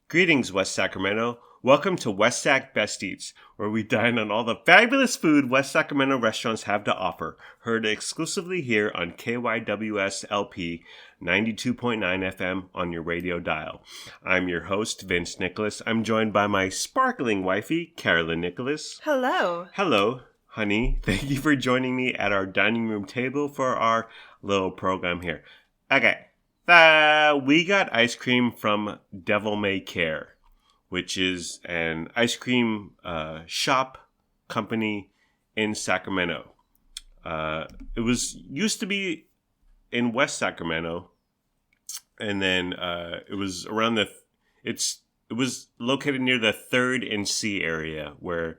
Greetings, West Sacramento. Welcome to West Sac Best Eats, where we dine on all the fabulous food West Sacramento restaurants have to offer. Heard exclusively here on KYWS LP 92.9 FM on your radio dial. I'm your host, Vince Nicholas. I'm joined by my sparkling wifey, Carolyn Nicholas. Hello. Hello, honey. Thank you for joining me at our dining room table for our little program here. Okay. We got ice cream from Devil May Care, which is an ice cream shop company in Sacramento. It used to be in West Sacramento, and then it was around it was located near the 3rd and C area where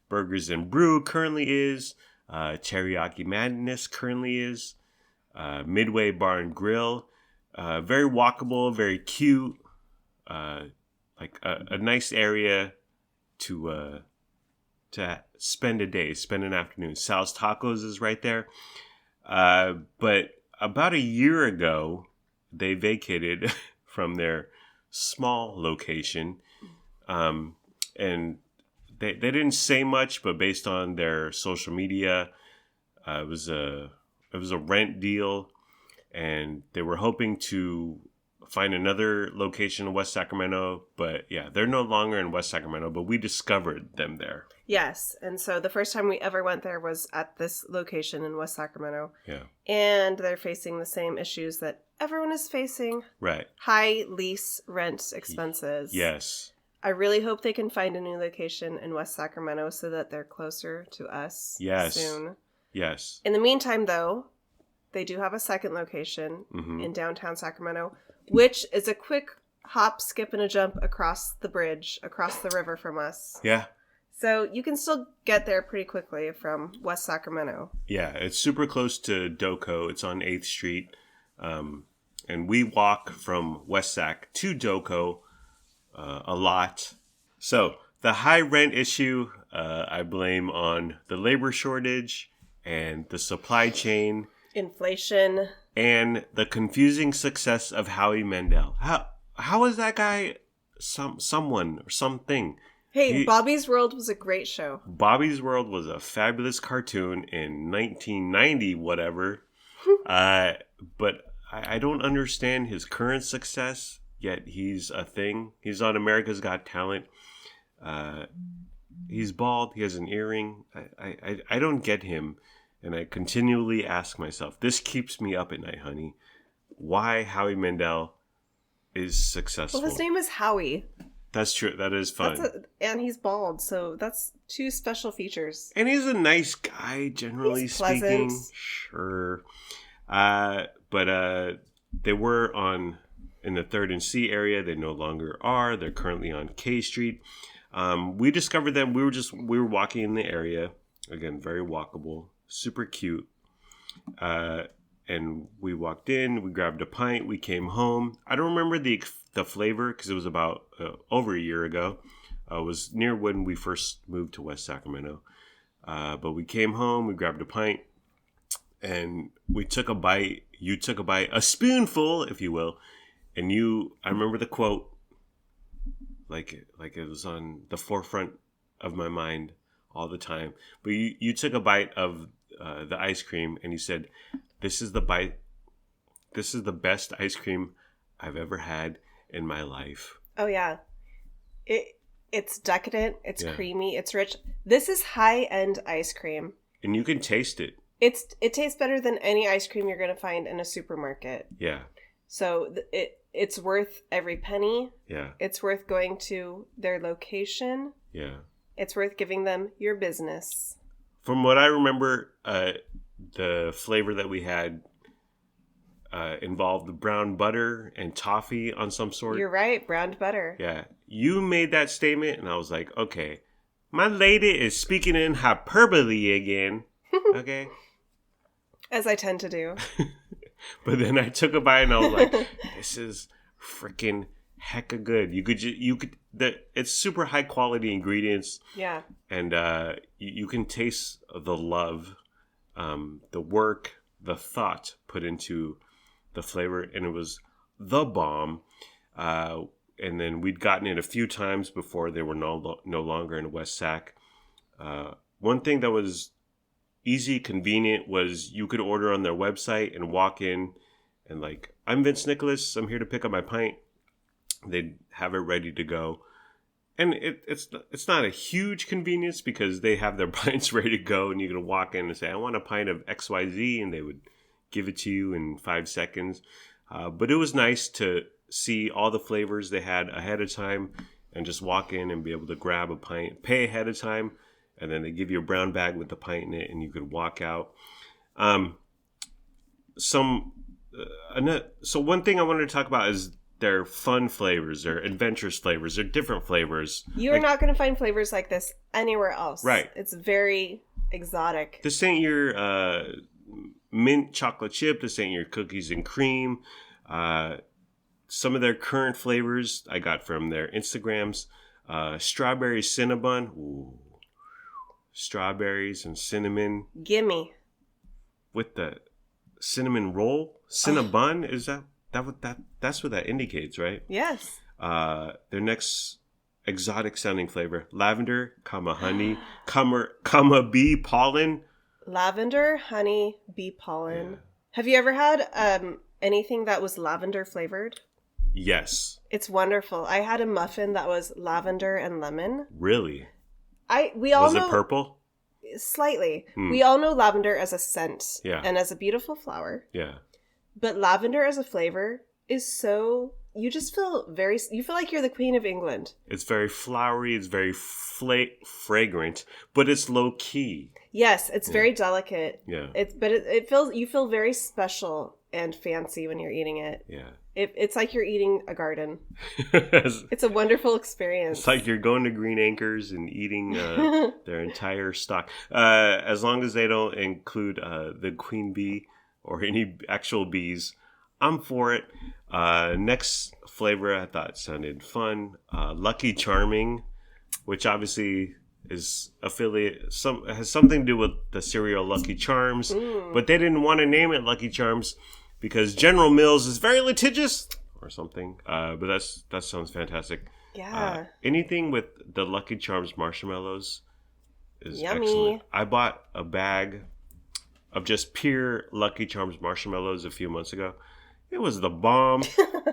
Burgers and Brew currently is, Teriyaki Madness currently is, Midway Bar and Grill. Very walkable, very cute, like a nice area to spend a day, spend an afternoon. Sal's Tacos is right there. But about a year ago, they vacated from their small location. And they didn't say much, but based on their social media, it was a rent deal. And they were hoping to find another location in West Sacramento. But yeah, they're no longer in West Sacramento, but we discovered them there. Yes. And so the first time we ever went there was at this location in West Sacramento. Yeah. And they're facing the same issues that everyone is facing. Right. High lease rent expenses. Yes. I really hope they can find a new location in West Sacramento so that they're closer to us soon. Yes. In the meantime, though, they do have a second location in downtown Sacramento, which is a quick hop, skip, and a jump across the bridge, across the river from us. Yeah. So you can still get there pretty quickly from West Sacramento. Yeah, it's super close to Doco. It's on 8th Street. And we walk from West Sac to Doco a lot. So the high rent issue, I blame on the labor shortage and the supply chain. Inflation. And the confusing success of Howie Mandel. How is that guy someone or something? Hey, Bobby's World was a great show. Bobby's World was a fabulous cartoon in 1990, whatever. But I don't understand his current success, yet he's a thing. He's on America's Got Talent. He's bald. He has an earring. I don't get him. And I continually ask myself, this keeps me up at night, honey. Why Howie Mandel is successful? Well, his name is Howie. That's true. That is fun. And he's bald, so that's two special features. And he's a nice guy, generally speaking. Sure. But they were in the 3rd and C area. They no longer are. They're currently on K Street. We discovered them. We were walking in the area. Again, very walkable. Super cute. And we walked in, we grabbed a pint, we came home. I don't remember the flavor because it was about over a year ago. It was near when we first moved to West Sacramento. But we came home, we grabbed a pint, and we took a bite. You took a bite, a spoonful, if you will. And I remember the quote, like it was on the forefront of my mind all the time. But you took a bite of the ice cream, and you said, "This is the best ice cream I've ever had in my life." Oh yeah, it's decadent. It's creamy. It's rich. This is high-end ice cream, and you can taste it. It tastes better than any ice cream you're gonna find in a supermarket. Yeah. So it's worth every penny. Yeah. It's worth going to their location. Yeah. It's worth giving them your business. From what I remember, the flavor that we had involved brown butter and toffee on some sort. You're right, browned butter. Yeah. You made that statement, and I was like, okay, my lady is speaking in hyperbole again. Okay. As I tend to do. But then I took a bite, and I was like, this is freaking hecka good. It's super high quality ingredients. Yeah. And you can taste the love, the work, the thought put into the flavor, and it was the bomb. and then we'd gotten it a few times before they were no longer in West Sac. One thing that was easy, convenient, was you could order on their website and walk in and like, I'm Vince Nicholas, I'm here to pick up my pint. They'd have it ready to go. And it's not a huge convenience because they have their pints ready to go, and you can walk in and say, I want a pint of XYZ, and they would give it to you in 5 seconds. But it was nice to see all the flavors they had ahead of time and just walk in and be able to grab a pint, pay ahead of time, and then they give you a brown bag with the pint in it, and you could walk out. So one thing I wanted to talk about is their fun flavors, their adventurous flavors, their different flavors. You are not going to find flavors like this anywhere else. Right. It's very exotic. This ain't your mint chocolate chip. This ain't your cookies and cream. Some of their current flavors I got from their Instagrams. Strawberry Cinnabon. Ooh. Strawberries and cinnamon. Gimme. With the cinnamon roll? Cinnabon? Is that's what that indicates, right? Yes. Their next exotic sounding flavor, lavender, honey, comma bee pollen. Lavender, honey, bee pollen. Yeah. Have you ever had anything that was lavender flavored? Yes. It's wonderful. I had a muffin that was lavender and lemon. Really? We all know. Was it purple? Slightly. We all know lavender as a scent. Yeah. And as a beautiful flower. Yeah. But lavender as a flavor is so... You just feel you feel like you're the Queen of England. It's very flowery. It's very fragrant, but it's low key. Yes, it's very delicate. Yeah. You feel very special and fancy when you're eating it. Yeah. It's like you're eating a garden. It's a wonderful experience. It's like you're going to Green Acres and eating their entire stock. As long as they don't include the queen bee or any actual bees, I'm for it. Next flavor I thought sounded fun. Lucky Charming, which obviously is has something to do with the cereal Lucky Charms, but they didn't want to name it Lucky Charms because General Mills is very litigious or something. But that sounds fantastic. Yeah. Anything with the Lucky Charms marshmallows is yummy. Excellent. I bought a bag of just pure Lucky Charms marshmallows a few months ago. It was the bomb.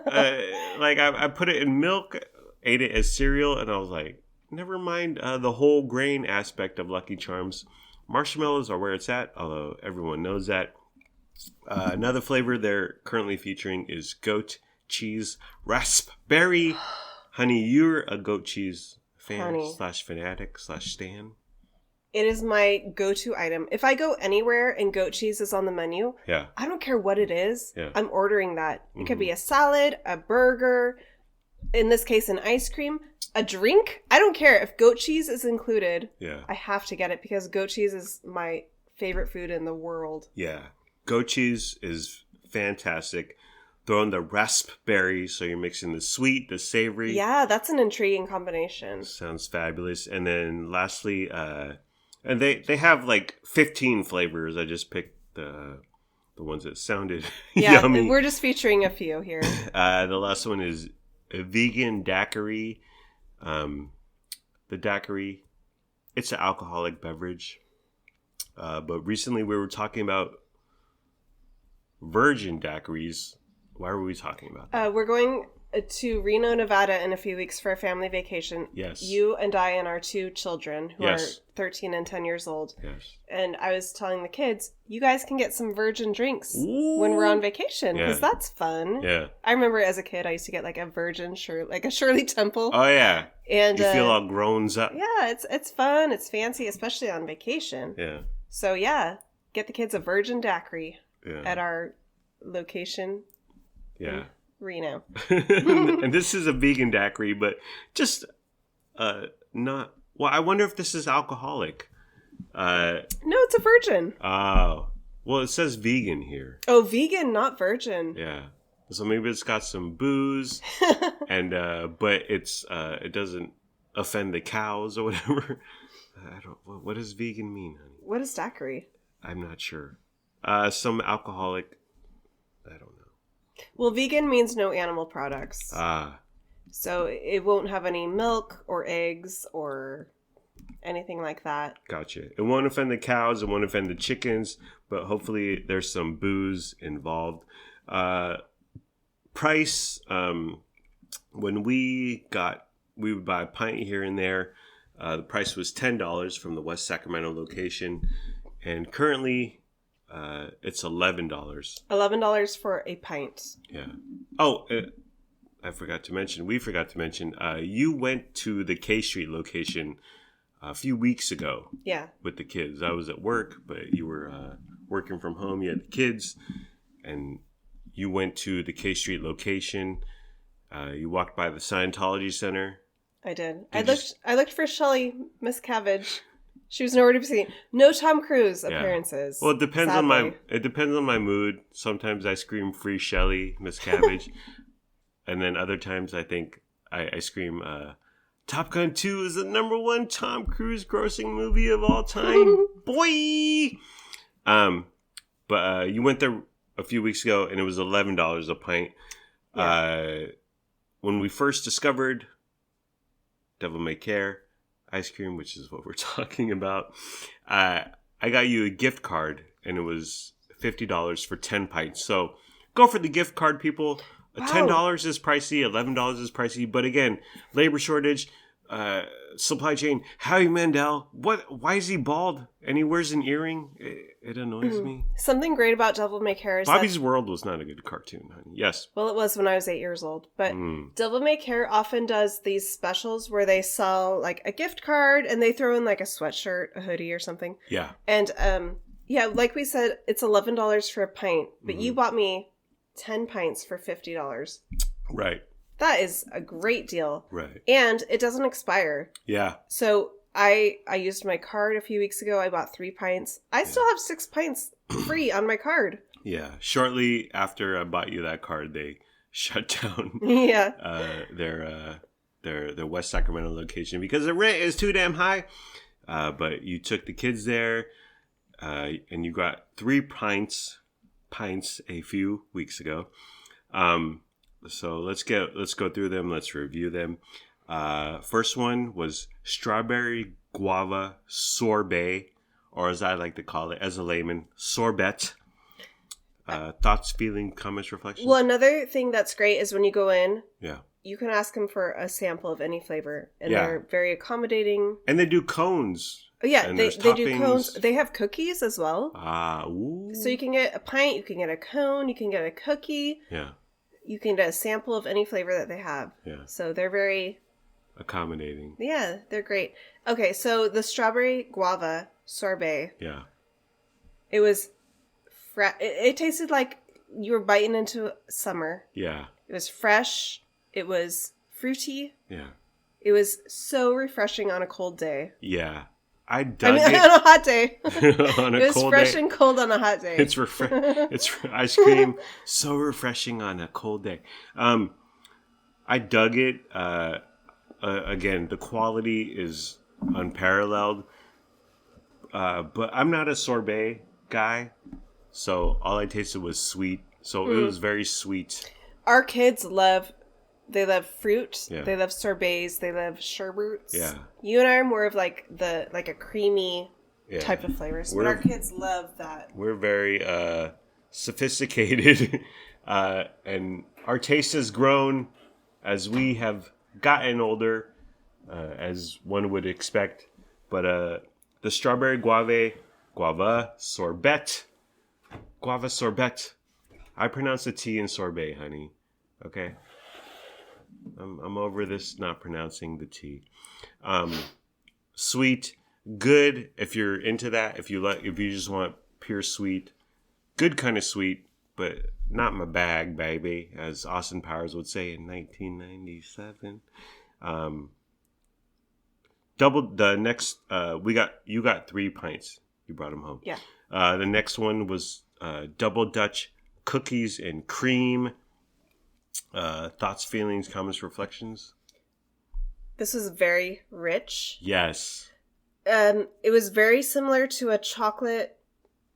I put it in milk, ate it as cereal, and I was like, never mind the whole grain aspect of Lucky Charms. Marshmallows are where it's at, although everyone knows that. Another flavor they're currently featuring is goat cheese raspberry. Honey, you're a goat cheese fan / fanatic / stan. It is my go-to item. If I go anywhere and goat cheese is on the menu, I don't care what it is. Yeah. I'm ordering that. It could be a salad, a burger, in this case, an ice cream, a drink. I don't care. If goat cheese is included, I have to get it because goat cheese is my favorite food in the world. Yeah. Goat cheese is fantastic. Throw in the raspberry, so you're mixing the sweet, the savory. Yeah, that's an intriguing combination. Sounds fabulous. And then lastly, and they have like 15 flavors. I just picked the ones that sounded yummy. We're just featuring a few here. The last one is a vegan daiquiri. The daiquiri, it's an alcoholic beverage. But recently we were talking about virgin daiquiris. Why were we talking about that? We're going to Reno, Nevada in a few weeks for a family vacation. Yes. You and I and our 2 children who are 13 and 10 years old. Yes. And I was telling the kids, you guys can get some virgin drinks when we're on vacation because that's fun. Yeah. I remember as a kid I used to get like a virgin shirt, like a Shirley Temple. Oh yeah. And you feel all grown up. Yeah, it's fun. It's fancy, especially on vacation. Yeah. So get the kids a virgin daiquiri at our location. Yeah. Reno. And this is a vegan daiquiri, but just not... Well, I wonder if this is alcoholic. No, it's a virgin. Oh. Well, it says vegan here. Oh, vegan, not virgin. Yeah. So maybe it's got some booze, and but it doesn't offend the cows or whatever. What does vegan mean, honey? What is daiquiri? I'm not sure. Some alcoholic... I don't know. Well, vegan means no animal products. So it won't have any milk or eggs or anything like that. Gotcha. It won't offend the cows. It won't offend the chickens. But hopefully there's some booze involved. Price, when we would buy a pint here and there. The price was $10 from the West Sacramento location. And currently it's $11. $11 for a pint. Yeah. Oh, we forgot to mention, you went to the K Street location a few weeks ago. Yeah. With the kids. I was at work, but you were working from home. You had the kids, and you went to the K Street location. You walked by the Scientology Center. I did. I looked for Shelly Miscavige. She was nowhere to be seen. No Tom Cruise appearances. Well, it depends on my mood. Sometimes I scream "Free Shelly Miscavige," and then other times I think I scream Top Gun 2 is the #1 Tom Cruise grossing movie of all time. Boy! But you went there a few weeks ago, and it was $11 a pint. Yeah. When we first discovered Devil May Care ice cream, which is what we're talking about, I got you a gift card, and it was $50 for 10 pints. So go for the gift card, people. Wow. $10 is pricey, $11 is pricey, but again, labor shortage, supply chain. Howie Mandel, why is he bald and he wears an earring? It annoys me. Something great about Devil May Care is Bobby's World was not a good cartoon, honey. Yes. Well, it was when I was 8 years old, but Devil May Care often does these specials where they sell like a gift card and they throw in like a sweatshirt, a hoodie or something. Yeah. And yeah, like we said, it's $11 for a pint, but you bought me 10 pints for $50. Right. That is a great deal. Right. And it doesn't expire. Yeah. So I used my card a few weeks ago. I bought 3 pints. I still have 6 pints free on my card. Yeah. Shortly after I bought you that card, they shut down their West Sacramento location because the rent is too damn high. But you took the kids there and you got 3 pints a few weeks ago. So let's go through them. Let's review them. First one was strawberry guava sorbet, or as I like to call it as a layman, sorbet. Thoughts, feelings, comments, reflections? Well, another thing that's great is when you go in, yeah, you can ask them for a sample of any flavor, and they're very accommodating. And they do cones. Oh, yeah, they do cones. They have cookies as well. Ooh. So you can get a pint, you can get a cone, you can get a cookie. Yeah. You can get a sample of any flavor that they have. Yeah. So they're very accommodating. Yeah, they're great. Okay, so the strawberry guava sorbet. Yeah. It was it tasted like you were biting into summer. Yeah. It was fresh. It was fruity. Yeah. It was so refreshing on a cold day. Yeah. On a hot day. On a it was cold fresh day. and cold on a hot day. It's ice cream, so refreshing on a cold day. I dug it. Again, the quality is unparalleled. But I'm not a sorbet guy, so all I tasted was sweet. So it was very sweet. Our kids love fruit. Yeah. They love sorbets. They love sherbets. Yeah. You and I are more of like a creamy type of flavors. But our kids love that. We're very sophisticated, and our taste has grown as we have gotten older, as one would expect. But the strawberry guava sorbet. I pronounce the T in sorbet, honey. Okay. I'm over this not pronouncing the T. Sweet, good if you're into that. If you just want pure sweet, good kind of sweet, but not my bag, baby, as Austin Powers would say in 1997. You got 3 pints. You brought them home. Yeah. The next one was double Dutch cookies and cream. Thoughts, feelings, comments, reflections? This was very rich. Yes. It was very similar to a chocolate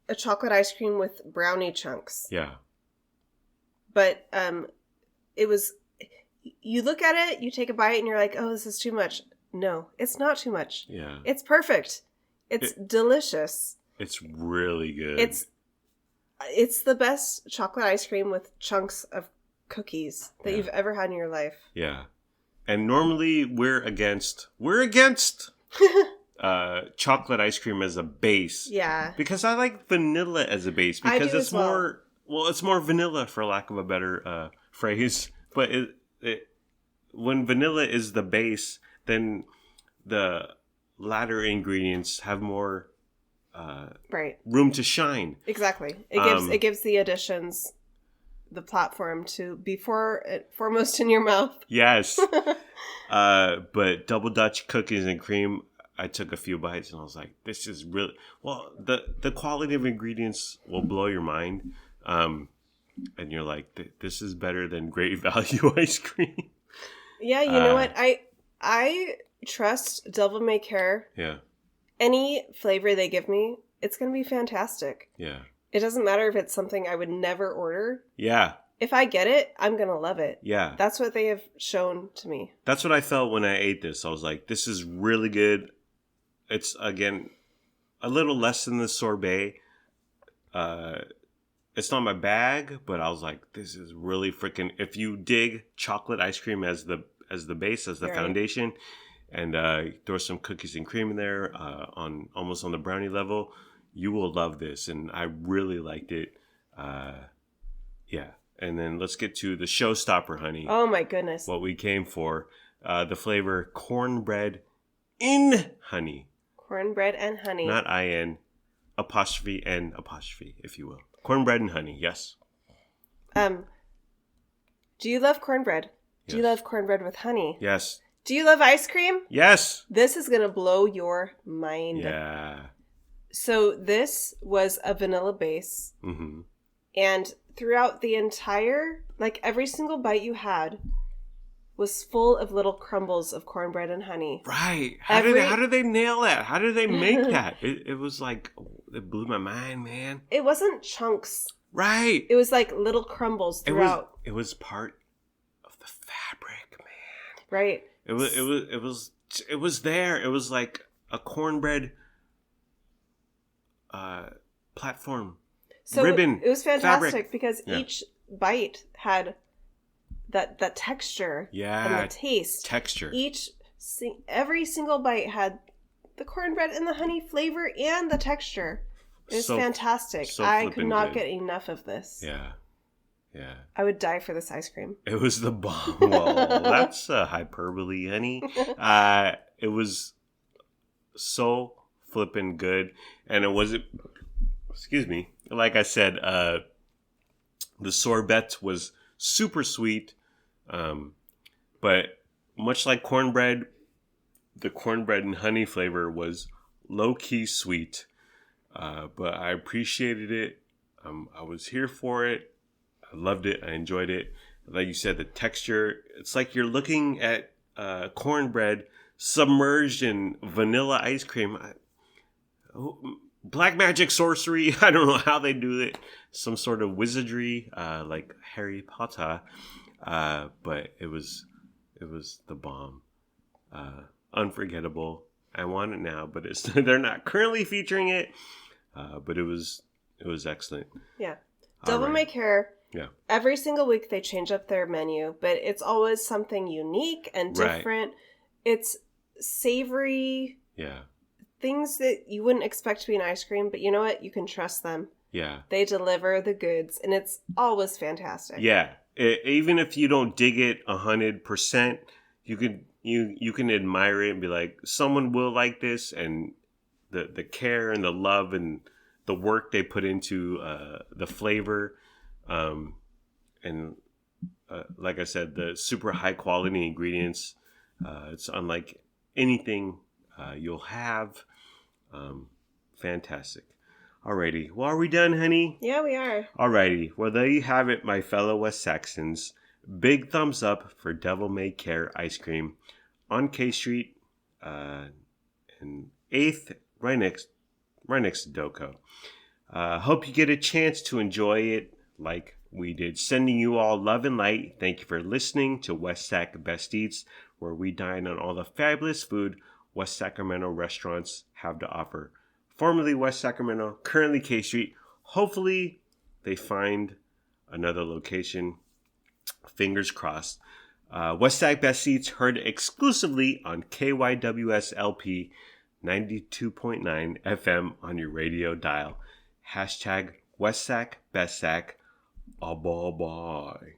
ice cream with brownie chunks. Yeah. But it was, you look at it, you take a bite, and you're like, oh, this is too much. No, it's not too much. Yeah. It's perfect. It's delicious. It's really good. It's the best chocolate ice cream with chunks of cookies that you've ever had in your life. Yeah. And normally we're against chocolate ice cream as a base. Yeah. Because I like vanilla as a base because it's more it's more vanilla for lack of a better phrase. But when vanilla is the base, then the latter ingredients have more room to shine. Exactly. It gives the additions the platform to be foremost in your mouth. Yes. But double Dutch cookies and cream, I took a few bites and I was like, this is really the quality of ingredients will blow your mind. And you're like, this is better than Great Value ice cream. Yeah, you know what? I trust Devil May Care. Yeah. Any flavor they give me, it's going to be fantastic. Yeah. It doesn't matter if it's something I would never order. Yeah. If I get it, I'm going to love it. Yeah. That's what they have shown to me. That's what I felt when I ate this. I was like, this is really good. It's, again, a little less than the sorbet. It's not my bag, but I was like, this is really freaking... If you dig chocolate ice cream as the base, as the foundation, and throw some cookies and cream in there almost on the brownie level, you will love this. And I really liked it. Yeah. And then let's get to the showstopper, honey. Oh, my goodness. What we came for. The flavor cornbread in honey. Cornbread and honey. Not I-N, apostrophe N apostrophe, if you will. Cornbread and honey, yes. Do you love cornbread? Yes. Do you love cornbread with honey? Yes. Do you love ice cream? Yes. This is going to blow your mind. Yeah. So this was a vanilla base. Mm-hmm. And throughout the entire, like every single bite you had was full of little crumbles of cornbread and honey. Right. How did they nail that? How did they make that? It was like, it blew my mind, man. It wasn't chunks. Right. It was like little crumbles throughout. It was part of the fabric, man. Right. It was there. It was like a cornbread platform. So ribbon. It was fantastic fabric. Because each bite had that texture and the taste. Texture. Every single bite had the cornbread and the honey flavor and the texture. It was fantastic. I could not get enough of this. Yeah. Yeah. I would die for this ice cream. It was the bomb. Well, that's hyperbole, honey. It was so flippin' good. And it wasn't, excuse me, like I said, the sorbet was super sweet. But much like cornbread, the cornbread and honey flavor was low-key sweet. But I appreciated it. I was here for it. I loved it. I enjoyed it. Like you said, the texture, it's like you're looking at cornbread submerged in vanilla ice cream. Black magic sorcery. I don't know how they do it. Some sort of wizardry, like Harry Potter. But it was the bomb. Unforgettable. I want it now, but they're not currently featuring it. But it was excellent. Yeah. Devil May Care. Yeah. Every single week they change up their menu, but it's always something unique and different. Right. It's savory. Yeah. Things that you wouldn't expect to be an ice cream, but you know what? You can trust them. Yeah. They deliver the goods, and it's always fantastic. Yeah. Even if you don't dig it 100%, you can admire it and be like, someone will like this, and the care and the love and the work they put into the flavor, and like I said, the super high quality ingredients. It's unlike anything you'll have. Fantastic. Alrighty. Well, are we done, honey? Yeah, we are. Alrighty. Well, there you have it, my fellow West Saxons. Big thumbs up for Devil May Care ice cream on K Street, and 8th, right next to Doco. Hope you get a chance to enjoy it like we did Sending You All Love and Light. Thank you for listening to West Sac Best Eats, where we dine on all the fabulous food West Sacramento restaurants have to offer. Formerly West Sacramento, currently K Street. Hopefully they find another location. Fingers crossed. West Sac Best Eats heard exclusively on KYWS LP 92.9 FM on your radio dial. Hashtag West Sac Best Sac. Bye bye.